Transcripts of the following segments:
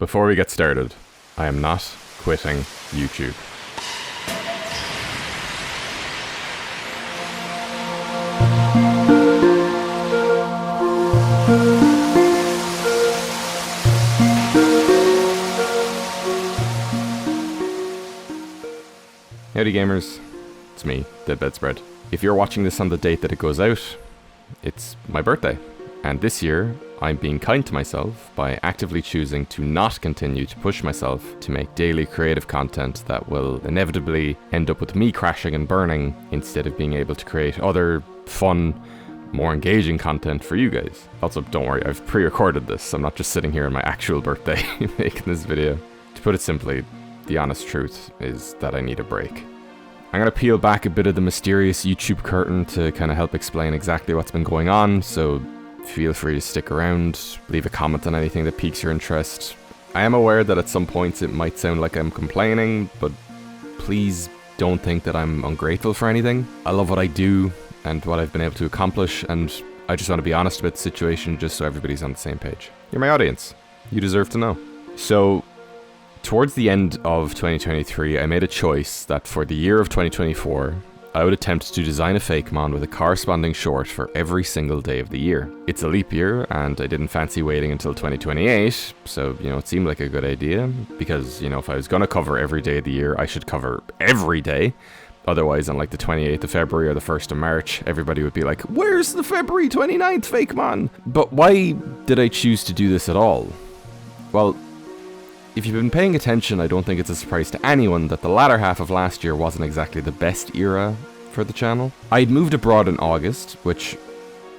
Before we get started, I am not quitting YouTube. Howdy gamers, it's me, Deadbedspread. If you're watching this on the date that it goes out, it's my birthday. And this year, I'm being kind to myself by actively choosing to not continue to push myself to make daily creative content that will inevitably end up with me crashing and burning instead of being able to create other fun, more engaging content for you guys. Also, don't worry, I've pre-recorded this. I'm not just sitting here on my actual birthday making this video. To put it simply, the honest truth is that I need a break. I'm going to peel back a bit of the mysterious YouTube curtain to kind of help explain exactly what's been going on, so feel free to stick around, leave a comment on anything that piques your interest. I am aware that at some points it might sound like I'm complaining, but please don't think that I'm ungrateful for anything. I love what I do and what I've been able to accomplish, and I just want to be honest about the situation just so everybody's on the same page. You're my audience. You deserve to know. So, towards the end of 2023, I made a choice that for the year of 2024, I would attempt to design a Fakemon with a corresponding short for every single day of the year. It's a leap year, and I didn't fancy waiting until 2028, so, it seemed like a good idea, because, if I was gonna cover every day of the year, I should cover every day. Otherwise, on like the 28th of February or the 1st of March, everybody would be like, where's the February 29th Fakemon? But why did I choose to do this at all? Well, if you've been paying attention, I don't think it's a surprise to anyone that the latter half of last year wasn't exactly the best era for the channel. I'd moved abroad in August, which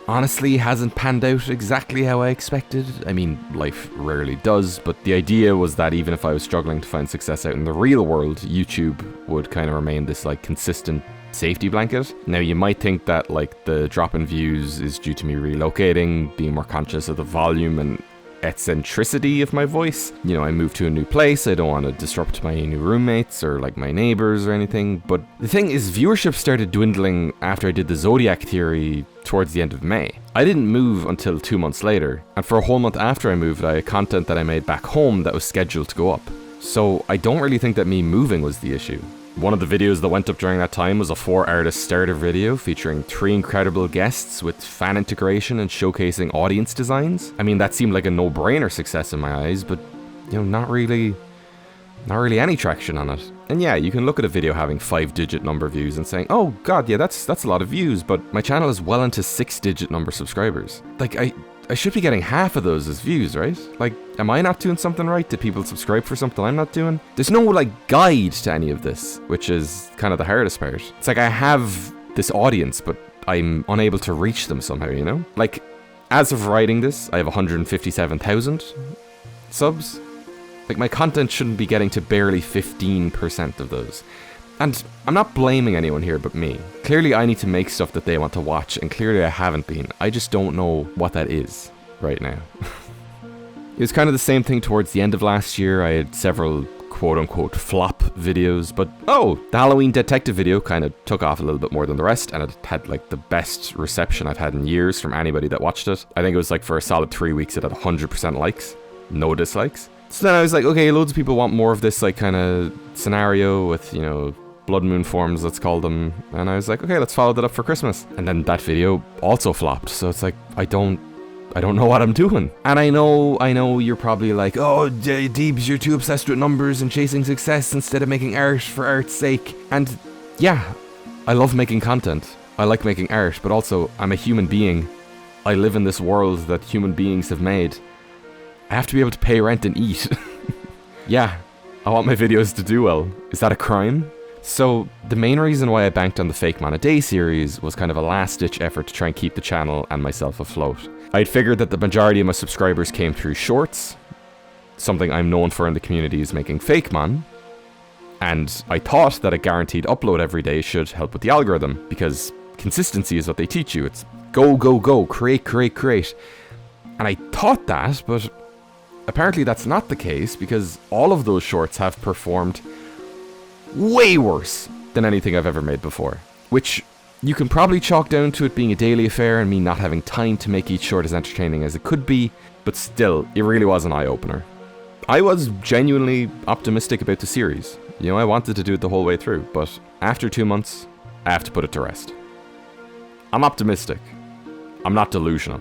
honestly hasn't panned out exactly how I expected. I mean, life rarely does, but the idea was that even if I was struggling to find success out in the real world, YouTube would kind of remain this consistent safety blanket. Now, you might think that the drop in views is due to me relocating, being more conscious of the volume and eccentricity of my voice. I moved to a new place, I don't want to disrupt my new roommates or my neighbors or anything, but the thing is, viewership started dwindling after I did the Zodiac theory towards the end of May. I didn't move until 2 months later, and for a whole month after I moved, I had content that I made back home that was scheduled to go up. So I don't really think that me moving was the issue. One of the videos that went up during that time was a 4-artist starter video featuring 3 incredible guests with fan integration and showcasing audience designs. I mean, that seemed like a no-brainer success in my eyes, but, not really any traction on it. And yeah, you can look at a video having 5-digit number views and saying, oh god, yeah, that's a lot of views, but my channel is well into 6-digit number subscribers. I should be getting half of those as views, right? Am I not doing something right? Did people subscribe for something I'm not doing? There's no, guide to any of this, which is kind of the hardest part. It's I have this audience, but I'm unable to reach them somehow, As of writing this, I have 157,000 subs. My content shouldn't be getting to barely 15% of those. And I'm not blaming anyone here but me. Clearly I need to make stuff that they want to watch, and clearly I haven't been. I just don't know what that is right now. It was kind of the same thing towards the end of last year. I had several quote-unquote flop videos, but the Halloween detective video kind of took off a little bit more than the rest, and it had the best reception I've had in years from anybody that watched it. I think it was for a solid 3 weeks it had 100% likes, no dislikes. So then I was like, okay, loads of people want more of this kind of scenario with, blood moon forms, let's call them. And I was like, okay, let's follow that up for Christmas. And then that video also flopped. So it's I don't know what I'm doing. And I know you're probably like, oh, Deebs, you're too obsessed with numbers and chasing success instead of making art for art's sake. And yeah, I love making content. I like making art, but also I'm a human being. I live in this world that human beings have made. I have to be able to pay rent and eat. Yeah, I want my videos to do well. Is that a crime? So, the main reason why I banked on the Fakemon a Day series was kind of a last-ditch effort to try and keep the channel and myself afloat. I'd figured that the majority of my subscribers came through shorts, something I'm known for in the community is making Fakemon, and I thought that a guaranteed upload every day should help with the algorithm, because consistency is what they teach you. It's go, go, go, create, create, create. And I thought that, but apparently that's not the case, because all of those shorts have performed way worse than anything I've ever made before, which you can probably chalk down to it being a daily affair and me not having time to make each short as entertaining as it could be, but still, it really was an eye-opener. I was genuinely optimistic about the series. You know, I wanted to do it the whole way through, but after 2 months, I have to put it to rest. I'm optimistic. I'm not delusional.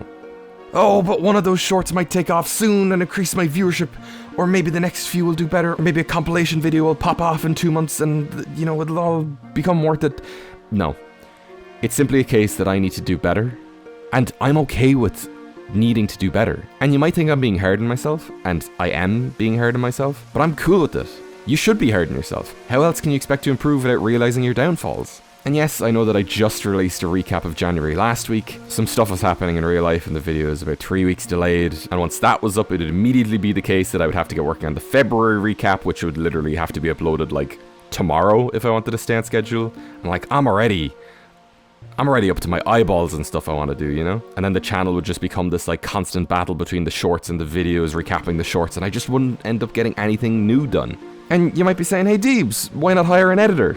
Oh, but one of those shorts might take off soon and increase my viewership. Or maybe the next few will do better. Or maybe a compilation video will pop off in 2 months and, you know, it'll all become worth it. No. It's simply a case that I need to do better. And I'm okay with needing to do better. And you might think I'm being hard on myself, and I am being hard on myself, but I'm cool with it. You should be hard on yourself. How else can you expect to improve without realizing your downfalls? And yes, I know that I just released a recap of January last week. Some stuff was happening in real life and the video is about 3 weeks delayed. And once that was up, it would immediately be the case that I would have to get working on the February recap, which would literally have to be uploaded like tomorrow if I wanted to stay on schedule. And like, I'm already up to my eyeballs and stuff I want to do, you know? And then the channel would just become this like constant battle between the shorts and the videos, recapping the shorts, and I just wouldn't end up getting anything new done. And you might be saying, hey Deebs, why not hire an editor?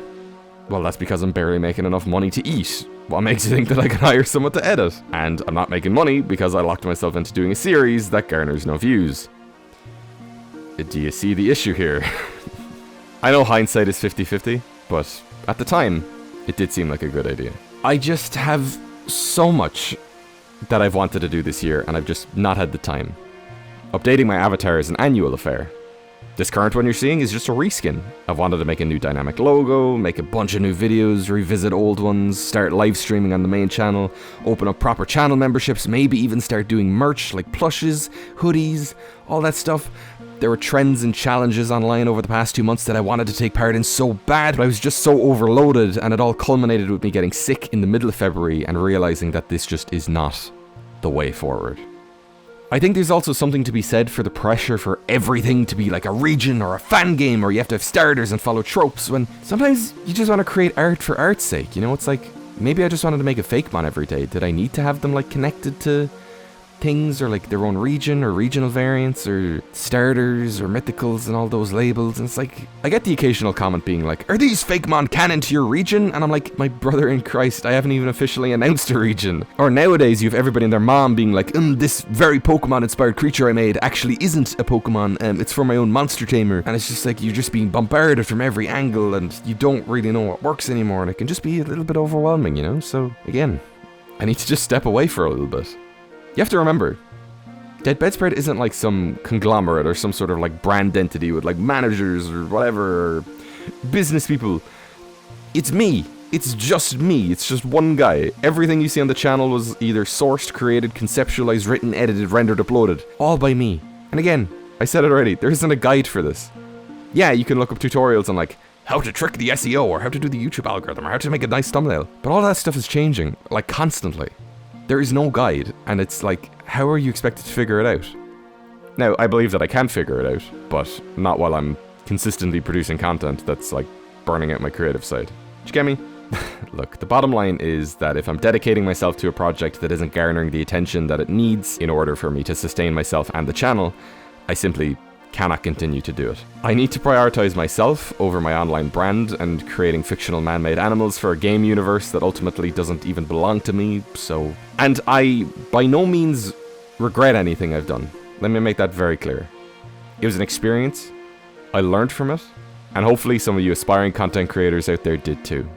Well, that's because I'm barely making enough money to eat. What makes you think that I can hire someone to edit? And I'm not making money because I locked myself into doing a series that garners no views. Do you see the issue here? I know hindsight is 50-50, but at the time, it did seem like a good idea. I just have so much that I've wanted to do this year, and I've just not had the time. Updating my avatar is an annual affair. This current one you're seeing is just a reskin. I've wanted to make a new dynamic logo, make a bunch of new videos, revisit old ones, start live streaming on the main channel, open up proper channel memberships, maybe even start doing merch like plushes, hoodies, all that stuff. There were trends and challenges online over the past 2 months that I wanted to take part in so bad, but I was just so overloaded, and it all culminated with me getting sick in the middle of February and realizing that this just is not the way forward. I think there's also something to be said for the pressure for everything to be like a region or a fan game, or you have to have starters and follow tropes, when sometimes you just want to create art for art's sake, you know? It's like, maybe I just wanted to make a Fakemon every day. Did I need to have them like connected to things, or like their own region or regional variants or starters or mythicals and all those labels? And it's like, I get the occasional comment being like, are these Fakemon canon to your region? And I'm like, my brother in Christ, I haven't even officially announced a region. Or nowadays you have everybody and their mom being like, this very Pokemon inspired creature I made actually isn't a Pokemon, it's for my own monster tamer. And it's just like, you're just being bombarded from every angle and you don't really know what works anymore, and it can just be a little bit overwhelming, you know? So again, I need to just step away for a little bit. You have to remember, Deadbedspread isn't like some conglomerate or some sort of like brand entity with like managers or whatever, or business people. It's me. It's just me. It's just one guy. Everything you see on the channel was either sourced, created, conceptualized, written, edited, rendered, uploaded. All by me. And again, I said it already, there isn't a guide for this. Yeah, you can look up tutorials on like how to trick the SEO, or how to do the YouTube algorithm, or how to make a nice thumbnail. But all that stuff is changing, like constantly. There is no guide, and it's like, how are you expected to figure it out? Now, I believe that I can figure it out, but not while I'm consistently producing content that's like burning out my creative side. Did you get me? Look, the bottom line is that if I'm dedicating myself to a project that isn't garnering the attention that it needs in order for me to sustain myself and the channel, I simply cannot continue to do it. I need to prioritize myself over my online brand and creating fictional man-made animals for a game universe that ultimately doesn't even belong to me, so... And I, by no means, regret anything I've done. Let me make that very clear. It was an experience, I learned from it, and hopefully some of you aspiring content creators out there did too.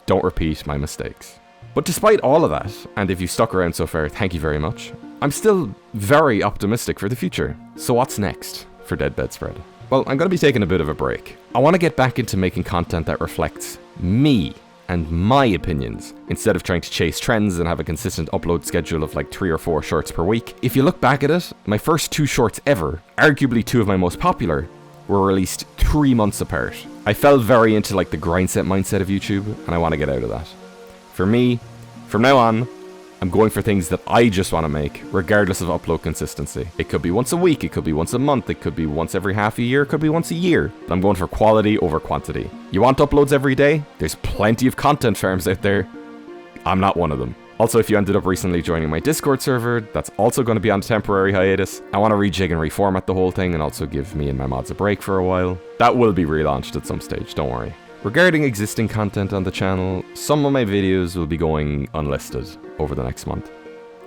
Don't repeat my mistakes. But despite all of that, and if you stuck around so far, thank you very much, I'm still very optimistic for the future. So what's next for Deadbedspread? Well, I'm going to be taking a bit of a break. I want to get back into making content that reflects me and my opinions, instead of trying to chase trends and have a consistent upload schedule of like 3 or 4 shorts per week. If you look back at it, my first 2 shorts ever, arguably 2 of my most popular, were released 3 months apart. I fell very into like the grindset mindset of YouTube, and I want to get out of that. For me, from now on, I'm going for things that I just want to make, regardless of upload consistency. It could be once a week, it could be once a month, it could be once every half a year, it could be once a year. But I'm going for quality over quantity. You want uploads every day? There's plenty of content farms out there. I'm not one of them. Also, if you ended up recently joining my Discord server, that's also going to be on temporary hiatus. I want to rejig and reformat the whole thing and also give me and my mods a break for a while. That will be relaunched at some stage, don't worry. Regarding existing content on the channel, some of my videos will be going unlisted over the next month.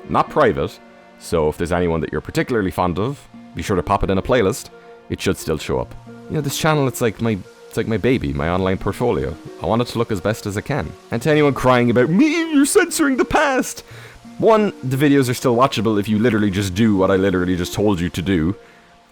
Not private, so if there's anyone that you're particularly fond of, be sure to pop it in a playlist. it should still show up. You know, this channel, it's like my baby, my online portfolio. I want it to look as best as it can. And to anyone crying about, me, you're censoring the past! One, the videos are still watchable if you literally just do what I literally just told you to do.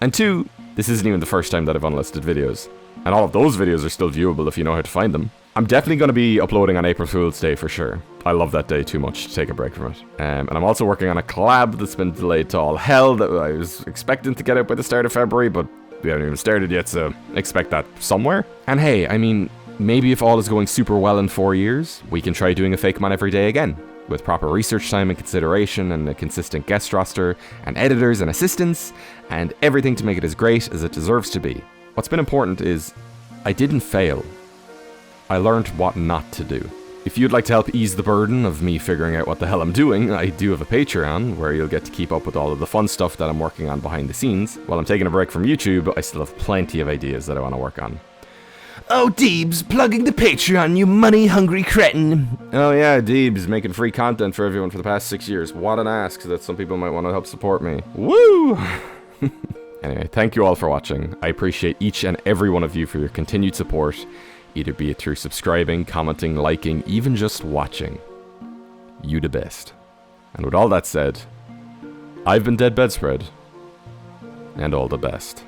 And two, this isn't even the first time that I've unlisted videos. And all of those videos are still viewable if you know how to find them. I'm definitely going to be uploading on April Fool's Day for sure. I love that day too much to take a break from it. And I'm also working on a collab that's been delayed to all hell that I was expecting to get out by the start of February, but we haven't even started yet, so expect that somewhere. And hey, I mean, maybe if all is going super well in 4 years, we can try doing a Fakemon every day again, with proper research time and consideration and a consistent guest roster and editors and assistants and everything to make it as great as it deserves to be. What's been important is I didn't fail. I learned what not to do. If you'd like to help ease the burden of me figuring out what the hell I'm doing, I do have a Patreon where you'll get to keep up with all of the fun stuff that I'm working on behind the scenes. While I'm taking a break from YouTube, I still have plenty of ideas that I want to work on. Oh, Deebs, plugging the Patreon, you money-hungry cretin. Oh yeah, Deebs, making free content for everyone for the past 6 years. What an ask that some people might want to help support me. Woo! Anyway, thank you all for watching. I appreciate each and every one of you for your continued support, either be it through subscribing, commenting, liking, even just watching. You the best. And with all that said, I've been Deadbedspread, and all the best.